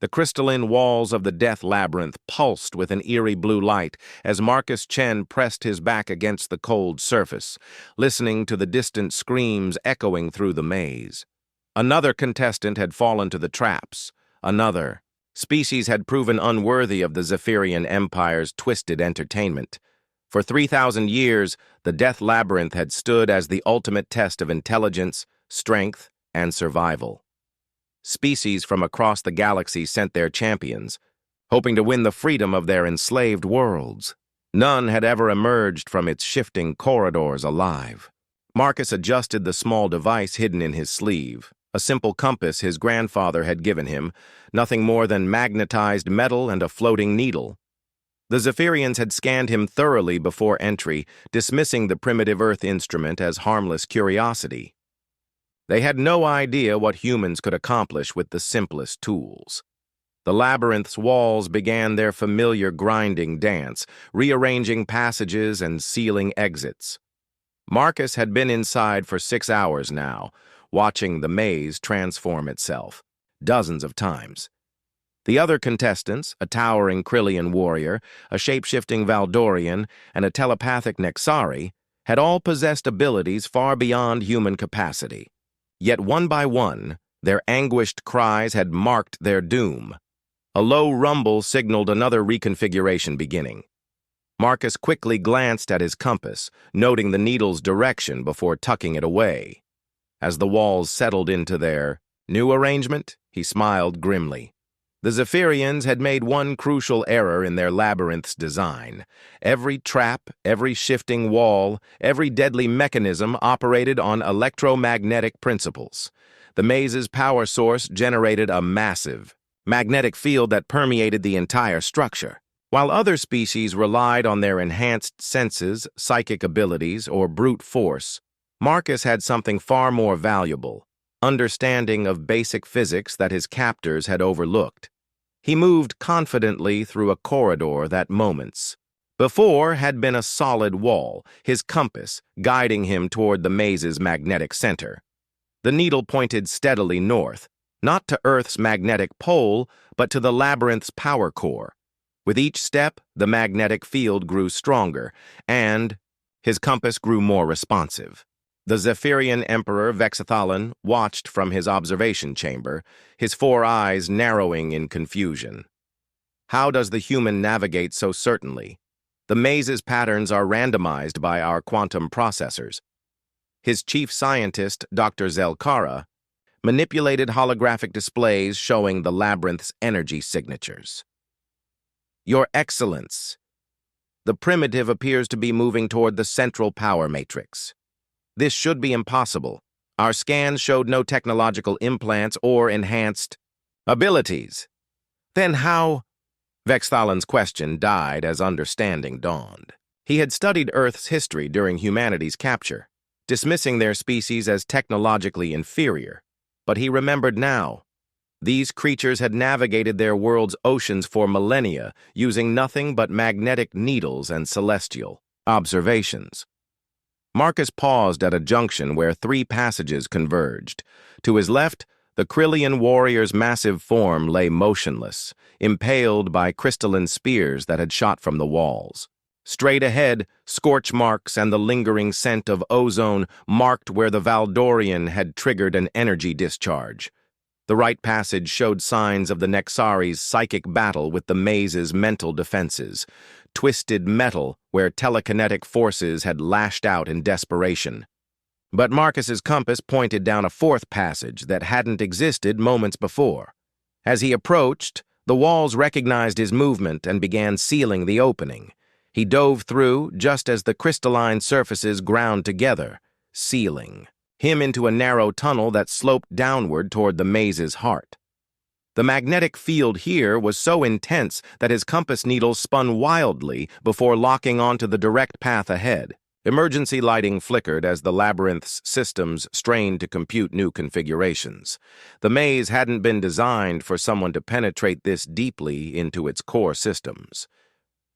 The crystalline walls of the death labyrinth pulsed with an eerie blue light as Marcus Chen pressed his back against the cold surface, listening to the distant screams echoing through the maze. Another contestant had fallen to the traps. Another species had proven unworthy of the Zephyrian Empire's twisted entertainment. For 3,000 years, the Death Labyrinth had stood as the ultimate test of intelligence, strength, and survival. Species from across the galaxy sent their champions, hoping to win the freedom of their enslaved worlds. None had ever emerged from its shifting corridors alive. Marcus adjusted the small device hidden in his sleeve, a simple compass his grandfather had given him, nothing more than magnetized metal and a floating needle. The Zephyrians had scanned him thoroughly before entry, dismissing the primitive Earth instrument as harmless curiosity. They had no idea what humans could accomplish with the simplest tools. The labyrinth's walls began their familiar grinding dance, rearranging passages and sealing exits. Marcus had been inside for 6 hours now, watching the maze transform itself, dozens of times. The other contestants, a towering Krillian warrior, a shape-shifting Valdorian, and a telepathic Nexari, had all possessed abilities far beyond human capacity. Yet one by one, their anguished cries had marked their doom. A low rumble signaled another reconfiguration beginning. Marcus quickly glanced at his compass, noting the needle's direction before tucking it away. As the walls settled into their new arrangement, he smiled grimly. The Zephyrians had made one crucial error in their labyrinth's design. Every trap, every shifting wall, every deadly mechanism operated on electromagnetic principles. The maze's power source generated a massive magnetic field that permeated the entire structure. While other species relied on their enhanced senses, psychic abilities, or brute force, Marcus had something far more valuable, understanding of basic physics that his captors had overlooked. He moved confidently through a corridor that moments before had been a solid wall, his compass guiding him toward the maze's magnetic center. The needle pointed steadily north, not to Earth's magnetic pole, but to the labyrinth's power core. With each step, the magnetic field grew stronger, and his compass grew more responsive. The Zephyrian Emperor Vexathalan watched from his observation chamber, his 4 eyes narrowing in confusion. How does the human navigate so certainly? The maze's patterns are randomized by our quantum processors. His chief scientist, Dr. Zelkara, manipulated holographic displays showing the labyrinth's energy signatures. Your Excellence, the primitive appears to be moving toward the central power matrix. This should be impossible. Our scans showed no technological implants or enhanced abilities. Then how? Vexthalan's question died as understanding dawned. He had studied Earth's history during humanity's capture, dismissing their species as technologically inferior. But he remembered now. These creatures had navigated their world's oceans for millennia, using nothing but magnetic needles and celestial observations. Marcus paused at a junction where 3 passages converged. To his left, the Krillian warrior's massive form lay motionless, impaled by crystalline spears that had shot from the walls. Straight ahead, scorch marks and the lingering scent of ozone marked where the Valdorian had triggered an energy discharge. The right passage showed signs of the Nexari's psychic battle with the maze's mental defenses, twisted metal where telekinetic forces had lashed out in desperation. But Marcus's compass pointed down a 4th passage that hadn't existed moments before. As he approached, the walls recognized his movement and began sealing the opening. He dove through just as the crystalline surfaces ground together, sealing him into a narrow tunnel that sloped downward toward the maze's heart. The magnetic field here was so intense that his compass needle spun wildly before locking onto the direct path ahead. Emergency lighting flickered as the labyrinth's systems strained to compute new configurations. The maze hadn't been designed for someone to penetrate this deeply into its core systems.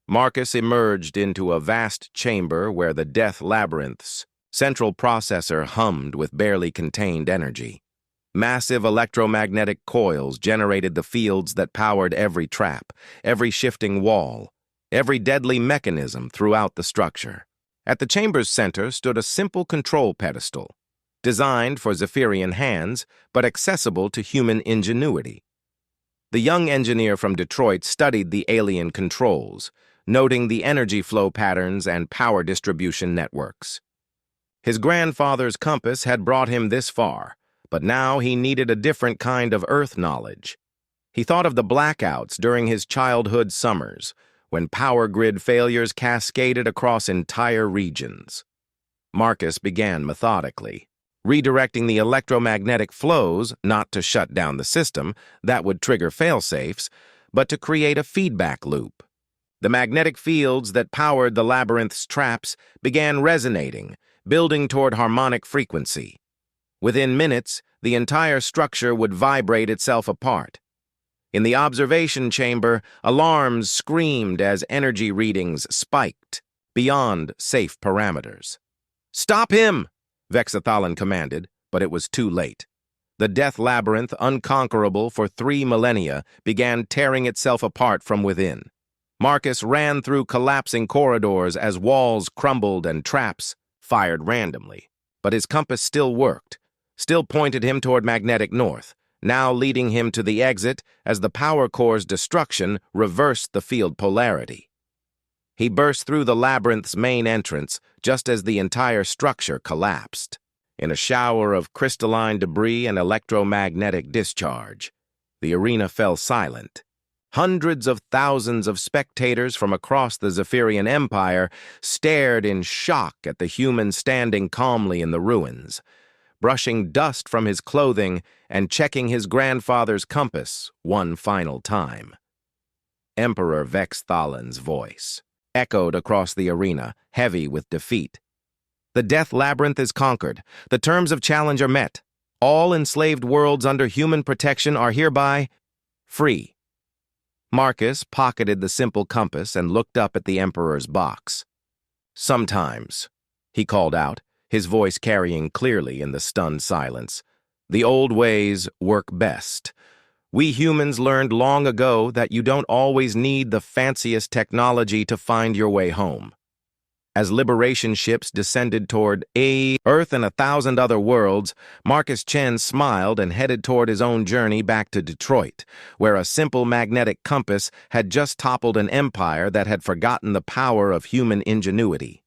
Marcus emerged into a vast chamber where the death labyrinth's central processor hummed with barely contained energy. Massive electromagnetic coils generated the fields that powered every trap, every shifting wall, every deadly mechanism throughout the structure. At the chamber's center stood a simple control pedestal, designed for Zephyrian hands, but accessible to human ingenuity. The young engineer from Detroit studied the alien controls, noting the energy flow patterns and power distribution networks. His grandfather's compass had brought him this far, but now he needed a different kind of Earth knowledge. He thought of the blackouts during his childhood summers, when power grid failures cascaded across entire regions. Marcus began methodically, redirecting the electromagnetic flows not to shut down the system that would trigger failsafes, but to create a feedback loop. The magnetic fields that powered the Labyrinth's traps began resonating, building toward harmonic frequency. Within minutes, the entire structure would vibrate itself apart. In the observation chamber, alarms screamed as energy readings spiked beyond safe parameters. "Stop him!" Vexathalan commanded, but it was too late. The death labyrinth, unconquerable for 3 millennia, began tearing itself apart from within. Marcus ran through collapsing corridors as walls crumbled and traps fired randomly. But his compass still worked, still pointed him toward magnetic north, now leading him to the exit as the power core's destruction reversed the field polarity. He burst through the labyrinth's main entrance just as the entire structure collapsed. In a shower of crystalline debris and electromagnetic discharge, the arena fell silent. Hundreds of thousands of spectators from across the Zephyrian Empire stared in shock at the human standing calmly in the ruins, brushing dust from his clothing and checking his grandfather's compass one final time. Emperor Vexthalan's voice echoed across the arena, heavy with defeat. "The Death Labyrinth is conquered. The terms of challenge are met. All enslaved worlds under human protection are hereby free." Marcus pocketed the simple compass and looked up at the Emperor's box. "Sometimes," he called out, his voice carrying clearly in the stunned silence, "the old ways work best. We humans learned long ago that you don't always need the fanciest technology to find your way home." As liberation ships descended toward Earth and 1,000 other worlds, Marcus Chen smiled and headed toward his own journey back to Detroit, where a simple magnetic compass had just toppled an empire that had forgotten the power of human ingenuity.